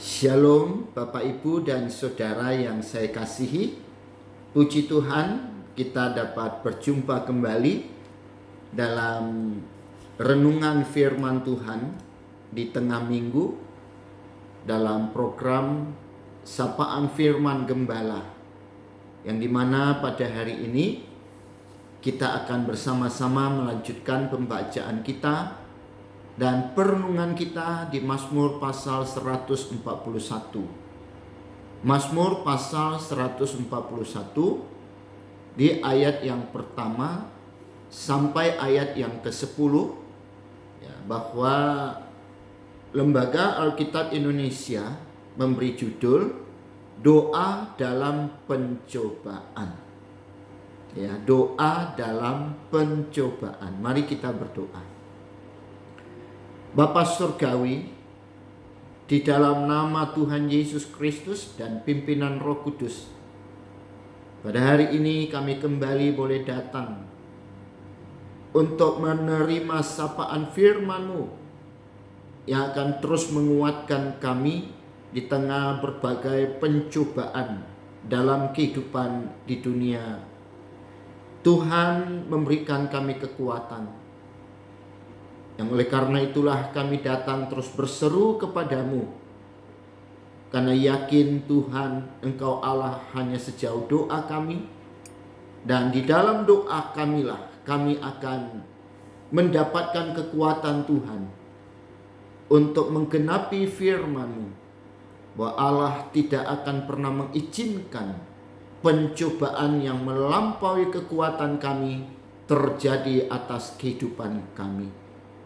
Shalom Bapak Ibu dan Saudara yang saya kasihi. Puji Tuhan kita dapat berjumpa kembali dalam renungan firman Tuhan di tengah minggu dalam program Sapaan Firman Gembala, yang dimana pada hari ini kita akan bersama-sama melanjutkan pembacaan kita dan perenungan kita di Mazmur pasal 141. Mazmur pasal 141 di ayat yang pertama sampai ayat yang ke-10, ya, bahwa Lembaga Alkitab Indonesia memberi judul Doa dalam Pencobaan. Ya, doa dalam pencobaan. Mari kita berdoa. Bapa Surgawi, di dalam nama Tuhan Yesus Kristus dan pimpinan Roh Kudus, pada hari ini kami kembali boleh datang untuk menerima sapaan firman-Mu yang akan terus menguatkan kami di tengah berbagai pencobaan dalam kehidupan di dunia. Tuhan memberikan kami kekuatan, yang oleh karena itulah kami datang terus berseru kepadamu, karena yakin Tuhan Engkau Allah hanya sejauh doa kami, dan di dalam doa kamilah kami akan mendapatkan kekuatan Tuhan untuk menggenapi firman-Mu, bahwa Allah tidak akan pernah mengizinkan pencobaan yang melampaui kekuatan kami terjadi atas kehidupan kami.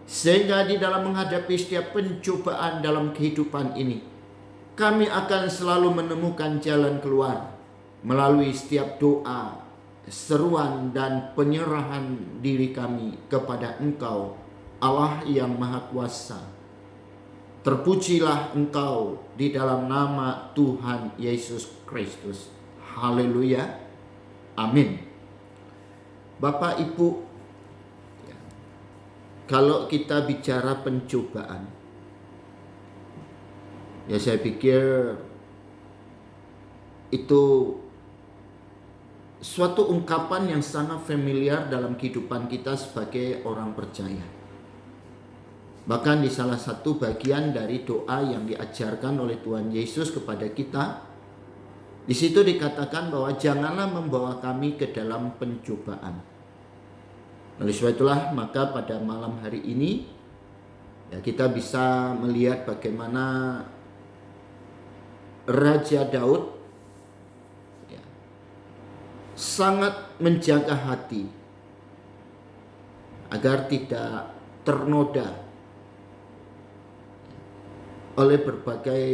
Sehingga di dalam menghadapi setiap pencobaan dalam kehidupan ini, kami akan selalu menemukan jalan keluar melalui setiap doa, seruan dan penyerahan diri kami kepada Engkau, Allah yang Maha Kuasa. Terpujilah Engkau di dalam nama Tuhan Yesus Kristus. Haleluya. Amin. Bapak Ibu, kalau kita bicara pencobaan, ya saya pikir itu suatu ungkapan yang sangat familiar dalam kehidupan kita sebagai orang percaya. Bahkan di salah satu bagian dari doa yang diajarkan oleh Tuhan Yesus kepada kita, di situ dikatakan bahwa janganlah membawa kami ke dalam pencobaan. Oleh sebab itulah maka pada malam hari ini ya, kita bisa melihat bagaimana Raja Daud ya, sangat menjaga hati agar tidak ternoda oleh berbagai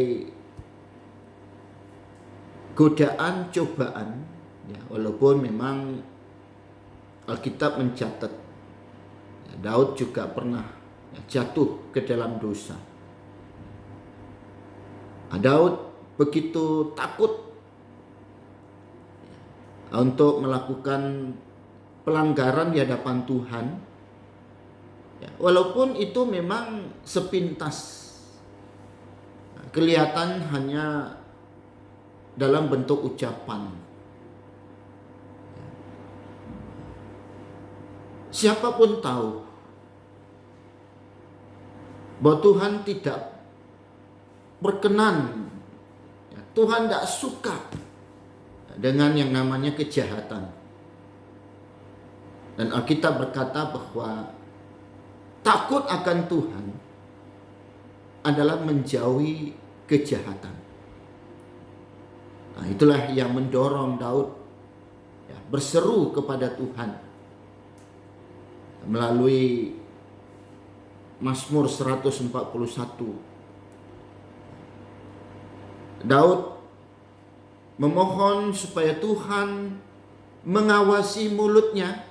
godaan, cobaan ya, walaupun memang Alkitab mencatat ya, Daud juga pernah ya, jatuh ke dalam dosa. Daud begitu takut ya, untuk melakukan pelanggaran di hadapan Tuhan ya, walaupun itu memang sepintas ya, kelihatan hanya dalam bentuk ucapan. Siapapun tahu bahwa Tuhan tidak berkenan, ya, Tuhan tidak suka dengan yang namanya kejahatan. Dan Alkitab berkata bahwa takut akan Tuhan adalah menjauhi kejahatan. Nah, itulah yang mendorong Daud ya, berseru kepada Tuhan melalui Mazmur 141. Daud memohon supaya Tuhan mengawasi mulutnya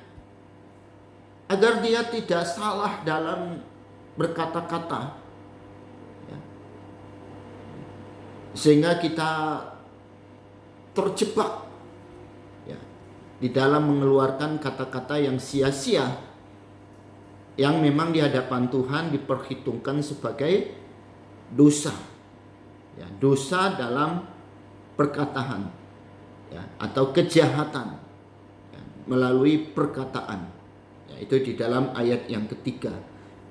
agar dia tidak salah dalam berkata-kata ya, sehingga kita terjebak ya, di dalam mengeluarkan kata-kata yang sia-sia, yang memang di hadapan Tuhan diperhitungkan sebagai dosa. Ya, dosa dalam perkataan, ya, atau kejahatan, ya, melalui perkataan. Ya, itu di dalam ayat yang ketiga.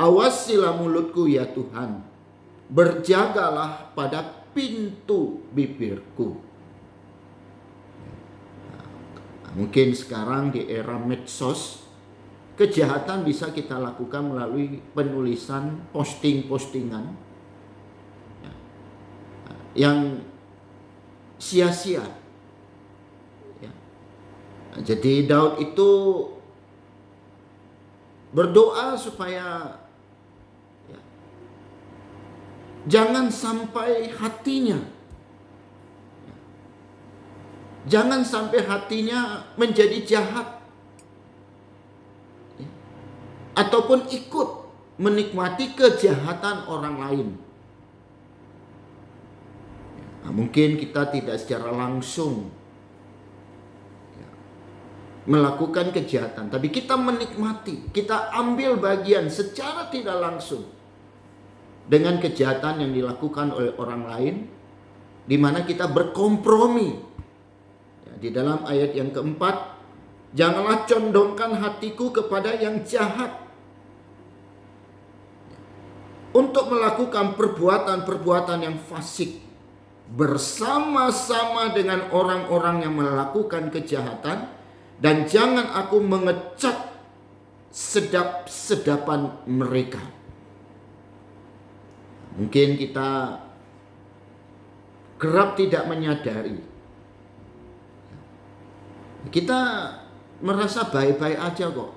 Awasilah mulutku ya Tuhan, berjagalah pada pintu bibirku. Nah, mungkin sekarang di era medsos, kejahatan bisa kita lakukan melalui penulisan posting-postingan, ya, yang sia-sia. Ya. Nah, jadi Daud itu berdoa supaya jangan sampai hatinya, jangan sampai hatinya menjadi jahat, ataupun ikut menikmati kejahatan orang lain. Nah, mungkin kita tidak secara langsung melakukan kejahatan, tapi kita menikmati, kita ambil bagian secara tidak langsung dengan kejahatan yang dilakukan oleh orang lain, di mana kita berkompromi. Ya, di dalam ayat yang keempat, janganlah condongkan hatiku kepada yang jahat, untuk melakukan perbuatan-perbuatan yang fasik bersama-sama dengan orang-orang yang melakukan kejahatan, dan jangan aku mengecap sedap-sedapan mereka. Mungkin kita kerap tidak menyadari, kita merasa baik-baik aja kok.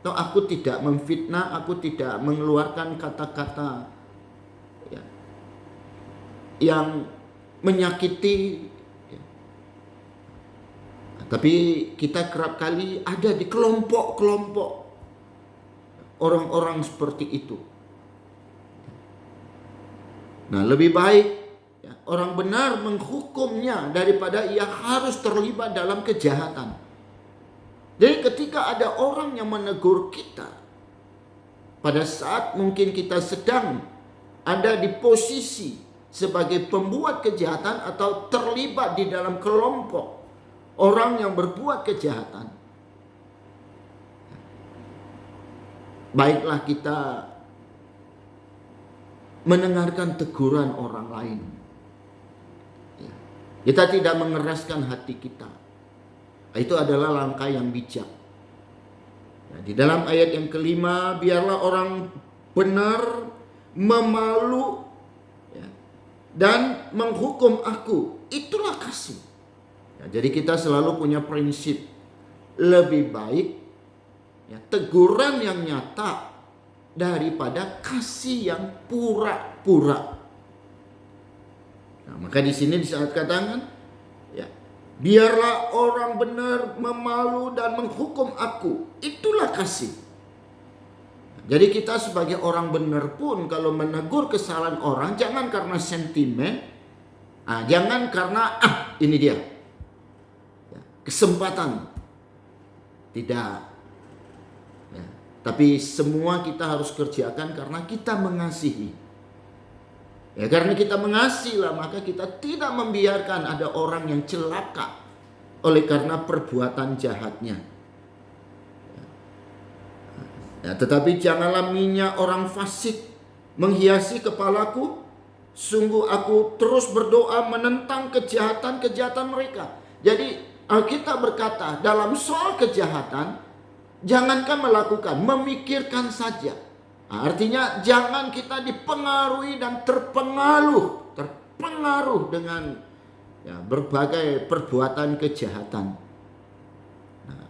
Toh aku tidak memfitnah, aku tidak mengeluarkan kata-kata yang menyakiti. Tapi kita kerap kali ada di kelompok-kelompok orang-orang seperti itu. Nah, lebih baik orang benar menghukumnya daripada ia harus terlibat dalam kejahatan. Jadi ketika ada orang yang menegur kita, pada saat mungkin kita sedang ada di posisi sebagai pembuat kejahatan atau terlibat di dalam kelompok orang yang berbuat kejahatan, baiklah kita mendengarkan teguran orang lain. Kita tidak mengeraskan hati kita. Itu adalah langkah yang bijak. Di dalam ayat yang kelima, biarlah orang benar memalu dan menghukum aku. Itulah kasih. Jadi kita selalu punya prinsip, lebih baik teguran yang nyata daripada kasih yang pura-pura. Nah, maka di sini dikatakan, biarlah orang benar memalu dan menghukum aku. Itulah kasih. Jadi kita sebagai orang benar pun kalau menegur kesalahan orang, jangan karena sentimen, jangan karena ini dia kesempatan, tidak. Tapi semua kita harus kerjakan karena kita mengasihi. Karena kita mengasihi lah, maka kita tidak membiarkan ada orang yang celaka oleh karena perbuatan jahatnya. Tetapi janganlah minyak orang fasik menghiasi kepalaku. Sungguh aku terus berdoa menentang kejahatan-kejahatan mereka. Jadi Alkitab berkata dalam soal kejahatan, jangankan melakukan, memikirkan saja. Artinya jangan kita dipengaruhi dan terpengaruh dengan berbagai perbuatan kejahatan. Nah,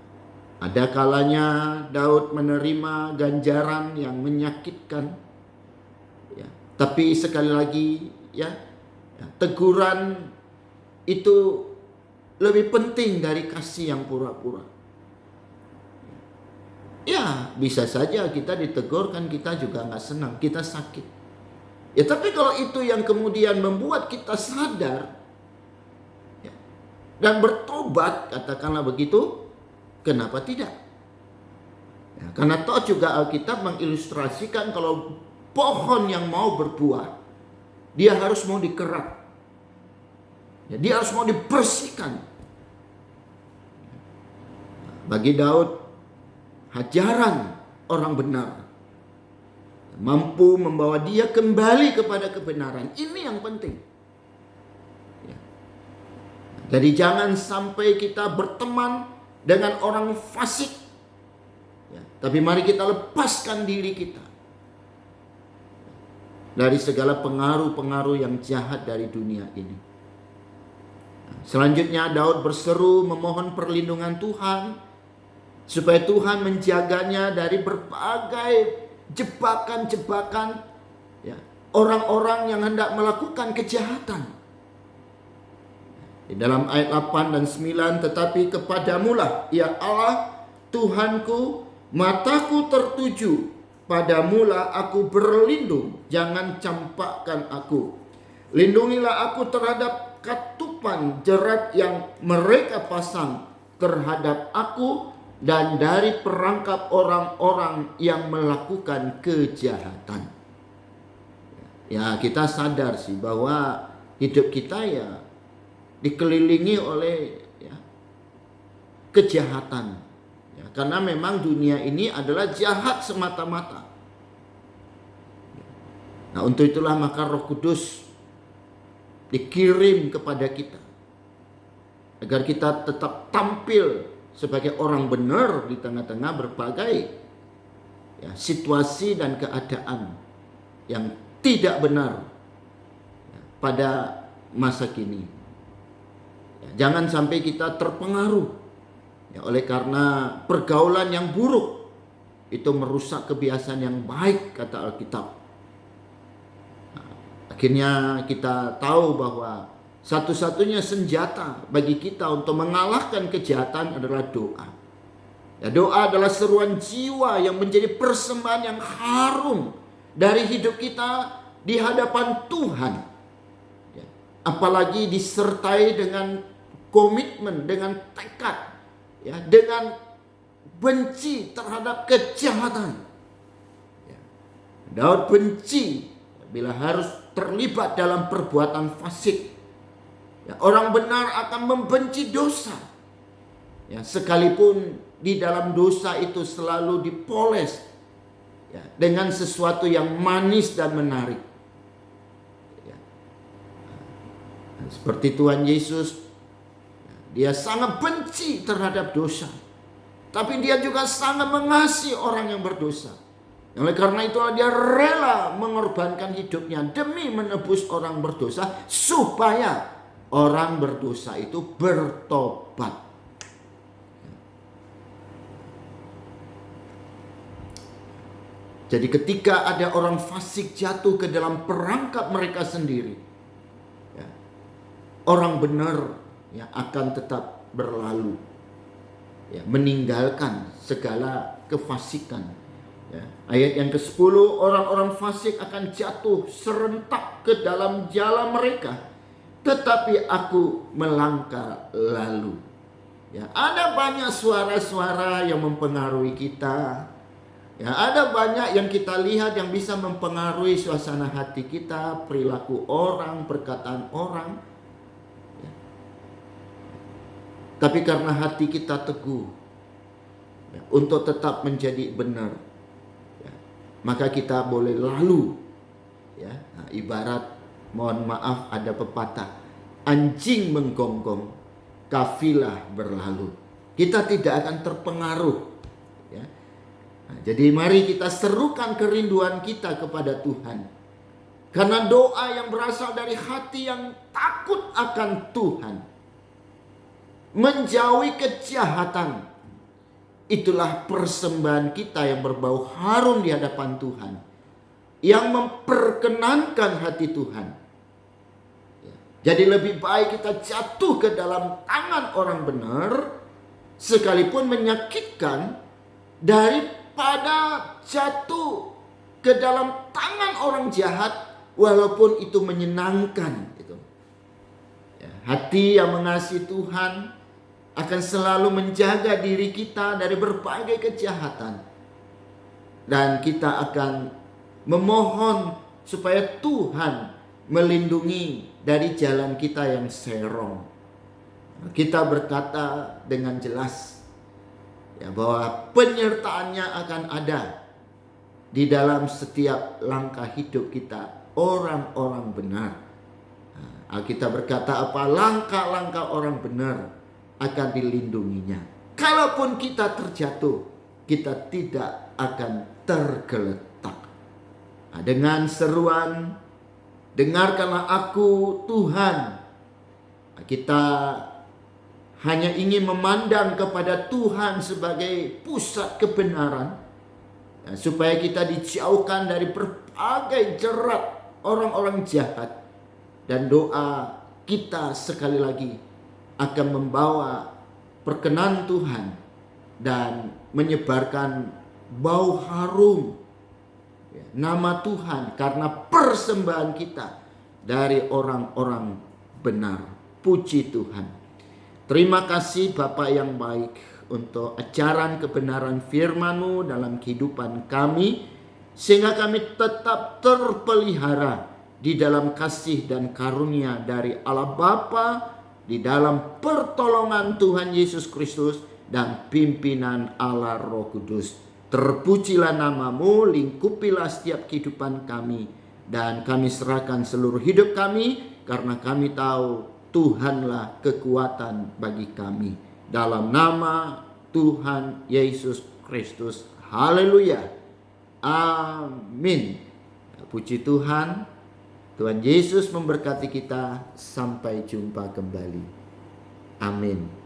ada kalanya Daud menerima ganjaran yang menyakitkan. Tapi sekali lagi teguran itu lebih penting dari kasih yang pura-pura. Bisa saja kita ditegur kan kita juga nggak senang, kita sakit. Tapi kalau itu yang kemudian membuat kita sadar dan bertobat, katakanlah begitu, kenapa tidak? Karena toh juga Alkitab mengilustrasikan kalau pohon yang mau berbuah Dia harus mau dikerat. Ya, dia harus mau dibersihkan. Bagi Daud, hajaran orang benar mampu membawa dia kembali kepada kebenaran. Ini yang penting. Ya. Jadi jangan sampai kita berteman dengan orang fasik. Ya. Tapi mari kita lepaskan diri kita dari segala pengaruh-pengaruh yang jahat dari dunia ini. Selanjutnya Daud berseru memohon perlindungan Tuhan, supaya Tuhan menjaganya dari berbagai jebakan-jebakan, ya, orang-orang yang hendak melakukan kejahatan. Di dalam ayat 8 dan 9, tetapi kepadamulah ya Allah Tuhanku, mataku tertuju, padamulah aku berlindung, jangan campakkan aku. Lindungilah aku terhadap katupan jerat yang mereka pasang terhadap aku, dan dari perangkap orang-orang yang melakukan kejahatan. Ya, kita sadar sih bahwa hidup kita ya dikelilingi oleh ya, kejahatan. Ya, karena memang dunia ini adalah jahat semata-mata. Nah, untuk itulah maka Roh Kudus dikirim kepada kita agar kita tetap tampil sebagai orang benar di tengah-tengah berbagai ya, situasi dan keadaan yang tidak benar ya, pada masa kini. Ya, jangan sampai kita terpengaruh ya, oleh karena pergaulan yang buruk itu merusak kebiasaan yang baik, kata Alkitab. Nah, akhirnya kita tahu bahwa satu-satunya senjata bagi kita untuk mengalahkan kejahatan adalah doa. Ya, doa adalah seruan jiwa yang menjadi persembahan yang harum dari hidup kita di hadapan Tuhan. Ya, apalagi disertai dengan komitmen, dengan tekad, ya, dengan benci terhadap kejahatan. Ya, Daud benci bila harus terlibat dalam perbuatan fasik. Ya, orang benar akan membenci dosa. Ya, sekalipun di dalam dosa itu selalu dipoles ya, dengan sesuatu yang manis dan menarik. Ya. Seperti Tuhan Yesus, dia sangat benci terhadap dosa, tapi dia juga sangat mengasihi orang yang berdosa. Oleh karena itulah dia rela mengorbankan hidupnya demi menebus orang berdosa, supaya orang berdosa itu bertobat. Jadi ketika ada orang fasik jatuh ke dalam perangkap mereka sendiri, ya, orang benar ya, akan tetap berlalu, ya, meninggalkan segala kefasikan. Ya. Ayat yang ke-10, orang-orang fasik akan jatuh serentak ke dalam jala mereka, tetapi aku melangkah lalu. Ya, ada banyak suara-suara yang mempengaruhi kita. Ya, ada banyak yang kita lihat yang bisa mempengaruhi suasana hati kita, perilaku orang, perkataan orang. Ya. Tapi karena hati kita teguh ya, untuk tetap menjadi benar, ya, maka kita boleh lalu. Ya, nah, ibarat, mohon maaf, ada pepatah, anjing menggonggong, kafilah berlalu. Kita tidak akan terpengaruh. Ya. Nah, jadi mari kita serukan kerinduan kita kepada Tuhan. Karena doa yang berasal dari hati yang takut akan Tuhan, menjauhi kejahatan, itulah persembahan kita yang berbau harum di hadapan Tuhan, yang memperkenankan hati Tuhan. Jadi lebih baik kita jatuh ke dalam tangan orang benar, sekalipun menyakitkan, daripada jatuh ke dalam tangan orang jahat, walaupun itu menyenangkan. Gitu. Ya, hati yang mengasihi Tuhan akan selalu menjaga diri kita dari berbagai kejahatan. Dan kita akan memohon supaya Tuhan melindungi dari jalan kita yang serong. Kita berkata dengan jelas ya bahwa penyertaannya akan ada di dalam setiap langkah hidup kita, orang-orang benar. Alkitab berkata apa? Langkah-langkah orang benar akan dilindunginya. Kalaupun kita terjatuh, kita tidak akan tergeletak. Dengan seruan, dengarkanlah aku Tuhan. Kita hanya ingin memandang kepada Tuhan sebagai pusat kebenaran, supaya kita dijauhkan dari berbagai jerat orang-orang jahat. Dan doa kita sekali lagi akan membawa perkenan Tuhan dan menyebarkan bau harum nama Tuhan karena persembahan kita dari orang-orang benar. Puji Tuhan. Terima kasih Bapa yang baik untuk ajaran kebenaran firman-Mu dalam kehidupan kami, sehingga kami tetap terpelihara di dalam kasih dan karunia dari Allah Bapa, di dalam pertolongan Tuhan Yesus Kristus dan pimpinan Allah Roh Kudus. Terpujilah nama-Mu, lingkupilah setiap kehidupan kami, dan kami serahkan seluruh hidup kami, karena kami tahu Tuhanlah kekuatan bagi kami. Dalam nama Tuhan Yesus Kristus. Haleluya. Amin. Puji Tuhan. Tuhan Yesus memberkati kita. Sampai jumpa kembali. Amin.